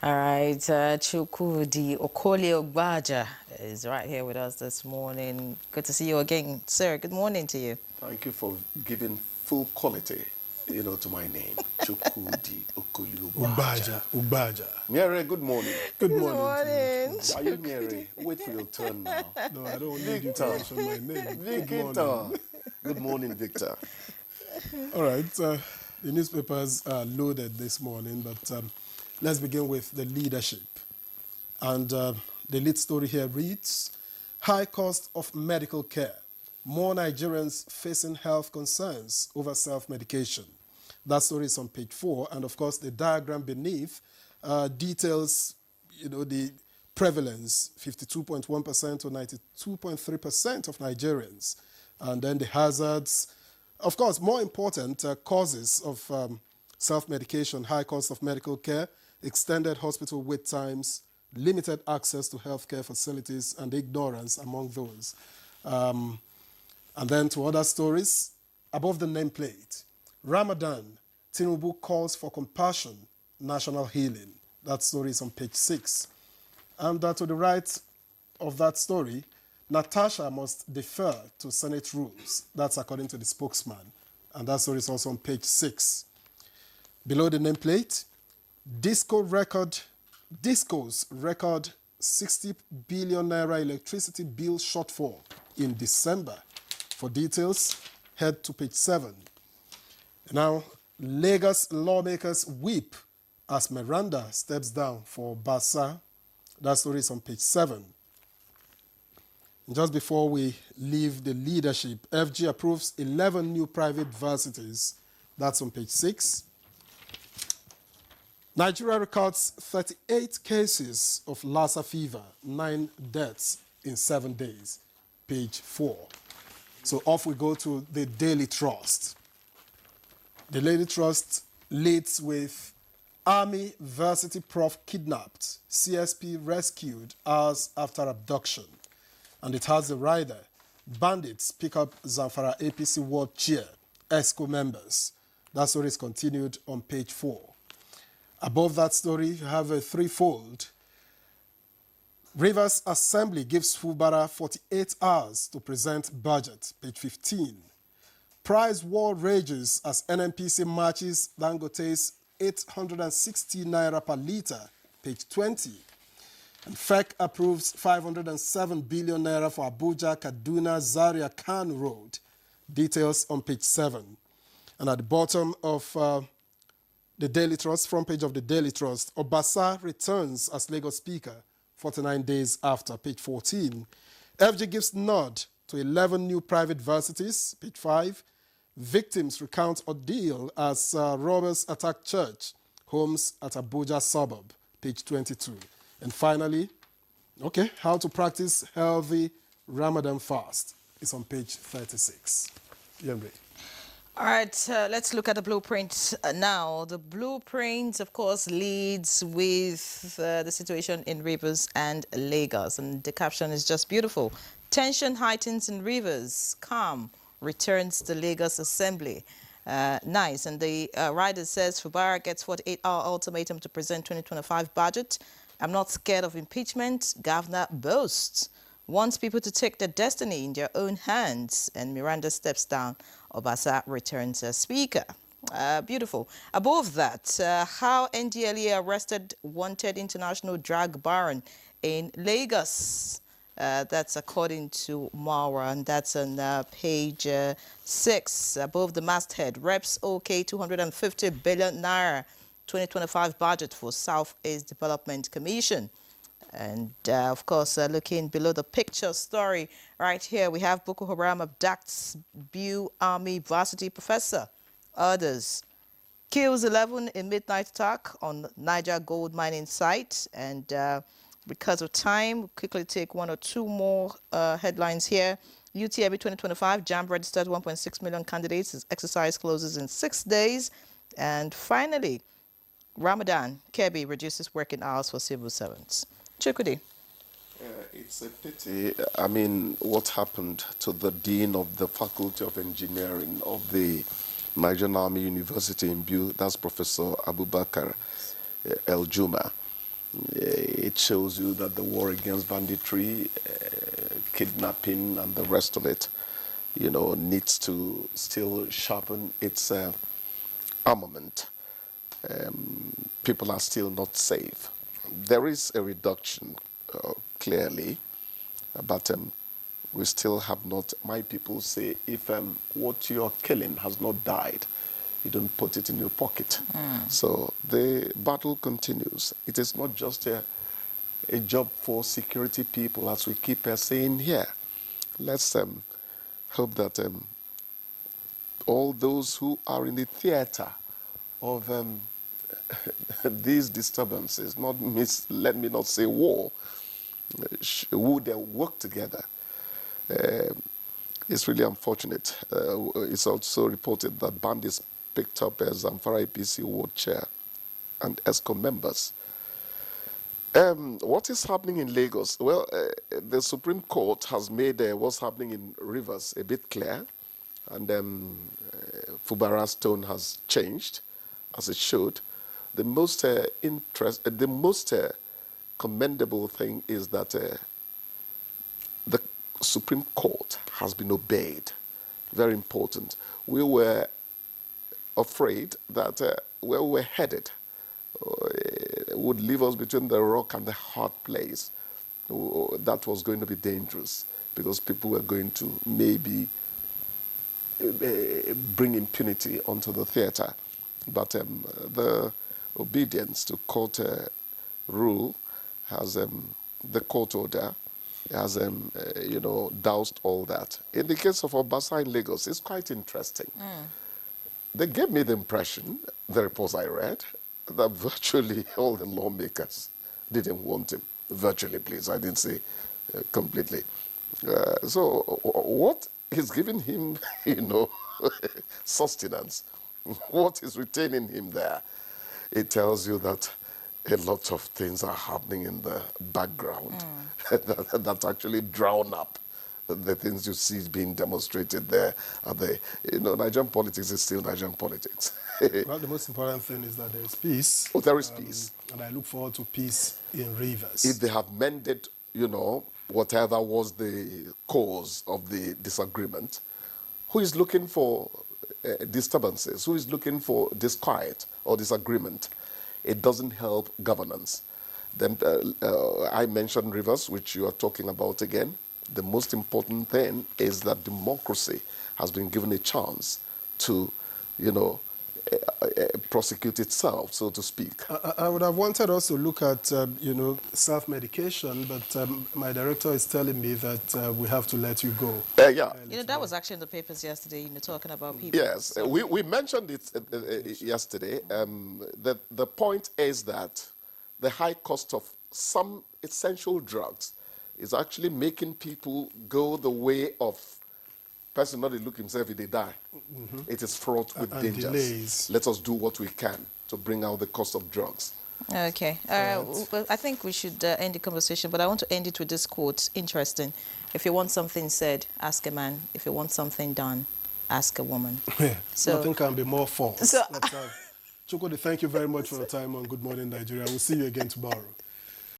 All right, Chukwudi Okolie-Ogbaja is right here with us this morning. Good to see you again, sir. Good morning to you. Thank you for giving full quality, to my name. Chukwudi Okolie-Ogbaja. Ugbaja. Mary, good morning. Good Good morning to morning. you too. Are you Mary? Wait for your turn now. No, I don't need you to Victor. mention my name. Good Victor. morning. Good morning, Victor. All right, the newspapers are loaded this morning, but let's begin with the leadership. And the lead story here reads, high cost of medical care. More Nigerians facing health concerns over self-medication. That story is on page 4, and of course the diagram beneath details, the prevalence, 52.1% to 92.3% of Nigerians, and then the hazards. Of course, more important causes of self-medication, high cost of medical care, extended hospital wait times, limited access to healthcare facilities, and ignorance among those. And then to other stories, above the nameplate, Ramadan, Tinubu calls for compassion, national healing. That story is on page 6. And to the right of that story, Natasha must defer to Senate rules. That's according to the spokesman. And that story is also on page 6. Below the nameplate, Disco's record 60 billion naira electricity bill shortfall in December. For details, head to page 7. Now, Lagos lawmakers weep as Miranda steps down for Basa. That story is on page 7. Just before we leave the leadership, FG approves 11 new private varsities. That's on page 6. Nigeria records 38 cases of Lassa fever, 9 deaths in 7 days. Page 4. So off we go to the Daily Trust. The Daily Trust leads with Army Varsity Prof kidnapped, CSP rescued hours after abduction. And it has the rider, bandits pick up Zamfara APC World Chair, ESCO members. That story is continued on page 4. Above that story, you have a threefold. Rivers Assembly gives Fubara 48 hours to present budget, page 15. Price war rages as NNPC matches Dangote's 860 naira per litre, page 20. And FEC approves 507 billion naira for Abuja, Kaduna, Zaria, Khan Road. Details on page 7. And at the bottom of the Daily Trust, front page of the Daily Trust, Obasa returns as Lagos Speaker 49 days after, page 14. FG gives nod to 11 new private varsities, page 5. Victims recount ordeal as robbers attack church, homes at Abuja suburb, page 22. And finally, how to practice healthy Ramadan fast is on page 36. Yemre. All right, let's look at the blueprint now. The blueprint, of course, leads with the situation in Rivers and Lagos. And the caption is just beautiful. Tension heightens in Rivers. Calm returns to Lagos Assembly. Nice. And the rider says, Fubara gets 48-hour ultimatum to present 2025 budget. I'm not scared of impeachment. Governor boasts. Wants people to take their destiny in their own hands. And Miranda steps down. Obasa returns as Speaker. Beautiful. Above that, how NDLEA arrested wanted international drug baron in Lagos. That's according to Mara, and that's on page 6. Above the masthead, Reps OK 250 billion naira 2025 budget for Southeast Development Commission. And, of course, looking below the picture story right here, we have Boko Haram abducts Bu Army varsity professor. Others. Kills 11 in midnight attack on Niger gold mining site. And because of time, we'll quickly take one or two more headlines here. UTME 2025, JAMB registered 1.6 million candidates. Its exercise closes in 6 days. And finally, Ramadan, Kebbi reduces working hours for civil servants. Chukwudi. It's a pity, what happened to the Dean of the Faculty of Engineering of the Nigerian Army University in Bu, that's Professor Abubakar El Juma. It shows you that the war against banditry, kidnapping, and the rest of it, needs to still sharpen its armament. People are still not safe. There is a reduction, clearly, but we still have not. My people say if what you're killing has not died, you don't put it in your pocket. So the battle continues. It is not just a job for security people, as we keep saying here. Let's hope that all those who are in the theater of these disturbances, let me not say war, would they work together. It's really unfortunate. It's also reported that bandits picked up as Zamfara APC ward chair and ESCO members. What is happening in Lagos? Well, the Supreme Court has made what's happening in Rivers a bit clear, and Fubara's tone has changed, as it should. The most commendable thing is that the Supreme Court has been obeyed. Very important. We were afraid that where we were headed would leave us between the rock and the hard place. That was going to be dangerous because people were going to maybe bring impunity onto the theater. But the obedience to court rule has, the court order has, doused all that. In the case of Obasa in Lagos, it's quite interesting. They gave me the impression, the reports I read, that virtually all the lawmakers didn't want him. Virtually, please. I didn't say completely. So what is giving him, sustenance? What is retaining him there? It tells you that a lot of things are happening in the background that actually drown up the things you see being demonstrated there. Nigerian politics is still Nigerian politics. Well, the most important thing is that there is peace. Oh, there is peace. And I look forward to peace in Rivers. If they have mended, whatever was the cause of the disagreement, who is looking for disturbances? Who is looking for disquiet or disagreement? It doesn't help governance. Then I mentioned Rivers, which you are talking about again. The most important thing is that democracy has been given a chance to, prosecute itself, so to speak. I would have wanted us to look at, self-medication, but my director is telling me that we have to let you go. Yeah. That was actually in the papers yesterday, talking about people. Yes, we mentioned it yesterday. The point is that the high cost of some essential drugs is actually making people go the way of person not to look himself if they die. It is fraught with dangers. Delays. Let us do what we can to bring out the cost of drugs. Okay. Well, I think we should end the conversation, but I want to end it with this quote. Interesting. If you want something said, ask a man. If you want something done, ask a woman. So nothing can be more false. So, Chukwudi, thank you very much for your time on Good Morning Nigeria. We'll see you again tomorrow.